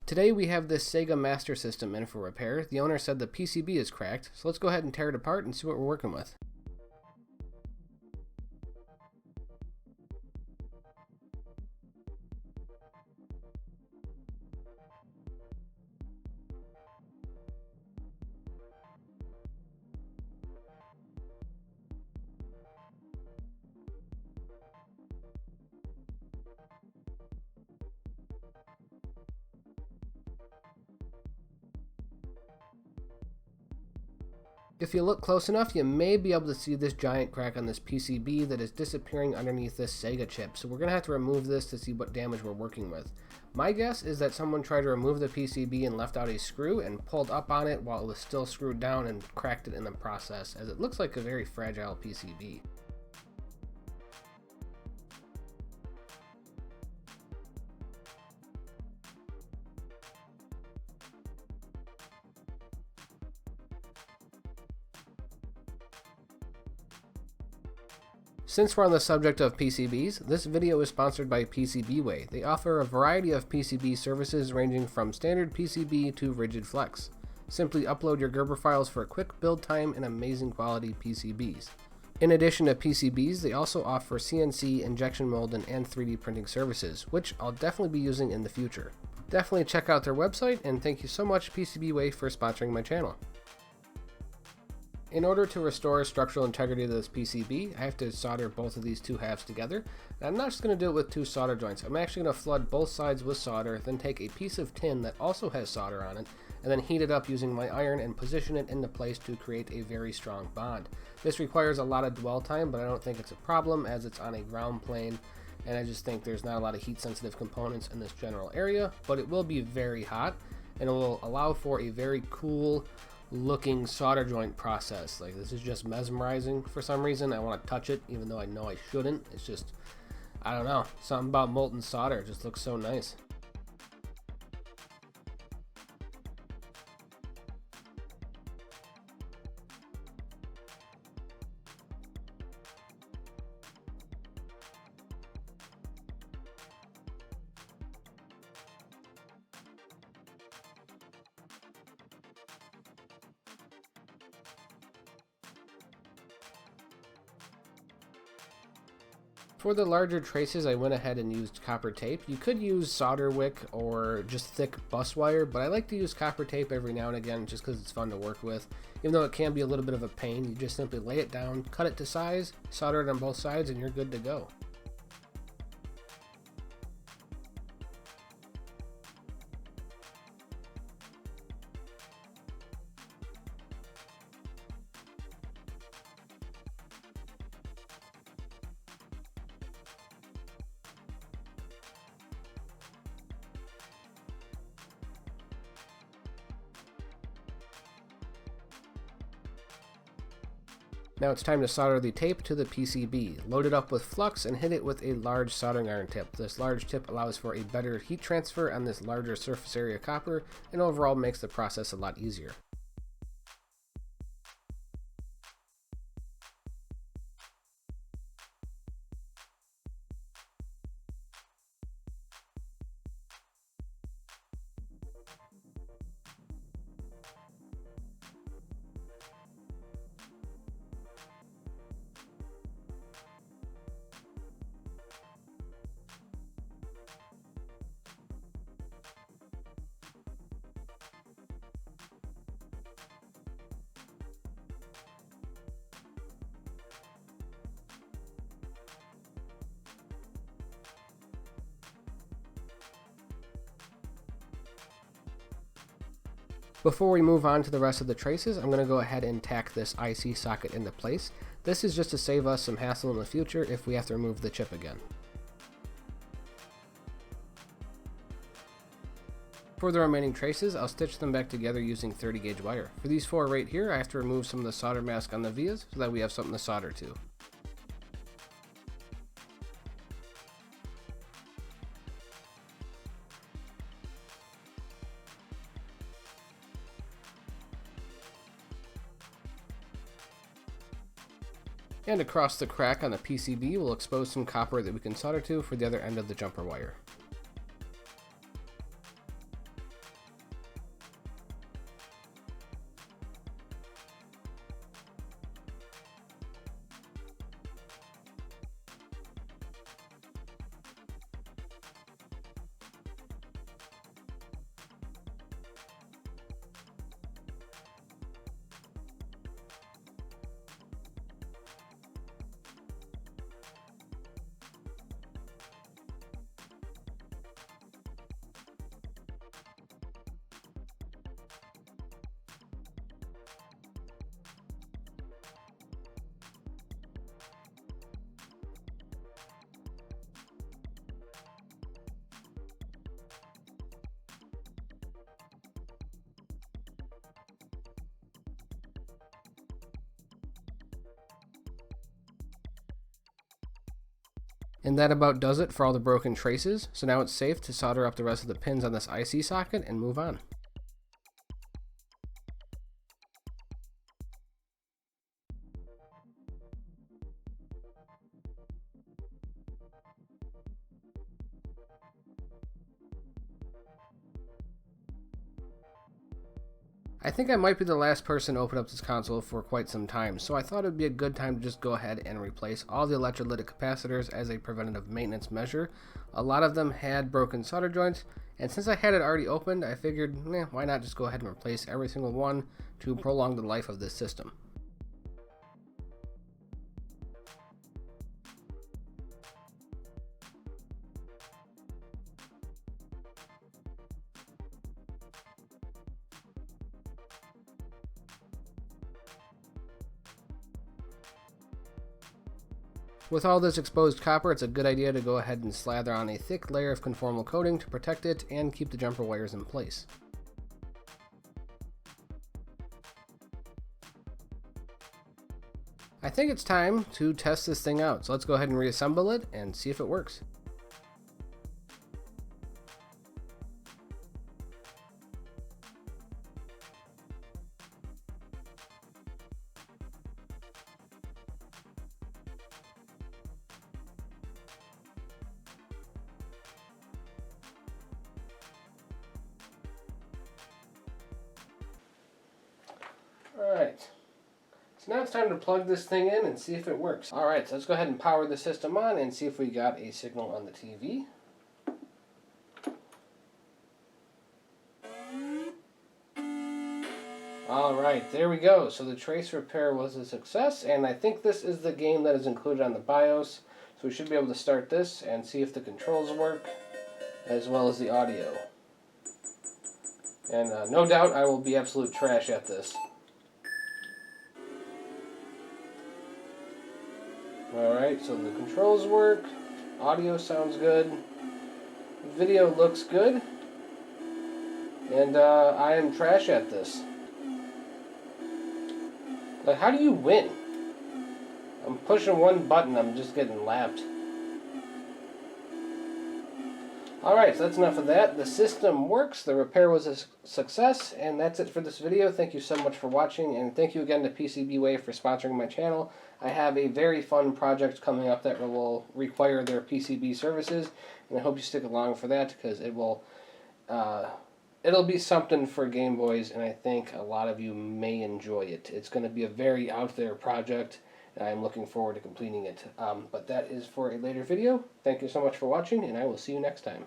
Today we have this Sega Master System in for repair. The owner said the PCB is cracked, so let's go ahead and tear it apart and see what we're working with. If you look close enough, you may be able to see this giant crack on this PCB that is disappearing underneath this Sega chip, so we're going to have to remove this to see what damage we're working with. My guess is that someone tried to remove the PCB and left out a screw and pulled up on it while it was still screwed down and cracked it in the process, as it looks like a very fragile PCB. Since we're on the subject of PCBs, this video is sponsored by PCBWay. They offer a variety of PCB services ranging from standard PCB to rigid flex. Simply upload your Gerber files for a quick build time and amazing quality PCBs. In addition to PCBs, they also offer CNC, injection molding, and 3D printing services, which I'll definitely be using in the future. Definitely check out their website, and thank you so much PCBWay for sponsoring my channel. In order to restore structural integrity to this PCB, I have to solder both of these two halves together. And I'm not just going to do it with two solder joints. I'm actually going to flood both sides with solder, then take a piece of tin that also has solder on it, and then heat it up using my iron and position it into place to create a very strong bond. This requires a lot of dwell time, but I don't think it's a problem as it's on a ground plane, and I just think there's not a lot of heat sensitive components in this general area, but it will be very hot, and it will allow for a very cool looking solder joint process. Like, this is just mesmerizing for some reason. I want to touch it even though I know I shouldn't. It's just, I don't know, something about molten solder just looks so nice. For the larger traces, I went ahead and used copper tape. You could use solder wick or just thick bus wire, but I like to use copper tape every now and again just because it's fun to work with. Even though it can be a little bit of a pain, you just simply lay it down, cut it to size, solder it on both sides, and you're good to go. Now it's time to solder the tape to the PCB. Load it up with flux and hit it with a large soldering iron tip. This large tip allows for a better heat transfer on this larger surface area copper and overall makes the process a lot easier. Before we move on to the rest of the traces, I'm going to go ahead and tack this IC socket into place. This is just to save us some hassle in the future if we have to remove the chip again. For the remaining traces, I'll stitch them back together using 30 gauge wire. For these four right here, I have to remove some of the solder mask on the vias so that we have something to solder to. And across the crack on the PCB, we'll expose some copper that we can solder to for the other end of the jumper wire. And that about does it for all the broken traces, so now it's safe to solder up the rest of the pins on this IC socket and move on. I think I might be the last person to open up this console for quite some time, so I thought it would be a good time to just go ahead and replace all the electrolytic capacitors as a preventative maintenance measure. A lot of them had broken solder joints, and since I had it already opened, I figured, why not just go ahead and replace every single one to prolong the life of this system. With all this exposed copper, it's a good idea to go ahead and slather on a thick layer of conformal coating to protect it and keep the jumper wires in place. I think it's time to test this thing out, so let's go ahead and reassemble it and see if it works. Alright, so now it's time to plug this thing in and see if it works. Alright, so let's go ahead and power the system on and see if we got a signal on the TV. Alright, there we go. So the trace repair was a success, and I think this is the game that is included on the BIOS. So we should be able to start this and see if the controls work, as well as the audio. And no doubt I will be absolute trash at this. Alright, so the controls work, audio sounds good, video looks good, and I am trash at this. Like, how do you win? I'm pushing one button, I'm just getting lapped. Alright, so that's enough of that. The system works, the repair was a success, and that's it for this video. Thank you so much for watching, and thank you again to PCBWay for sponsoring my channel. I have a very fun project coming up that will require their PCB services, and I hope you stick along for that, because it will, it'll be something for Game Boys, and I think a lot of you may enjoy it. It's going to be a very out there project, and I'm looking forward to completing it. But that is for a later video. Thank you so much for watching, and I will see you next time.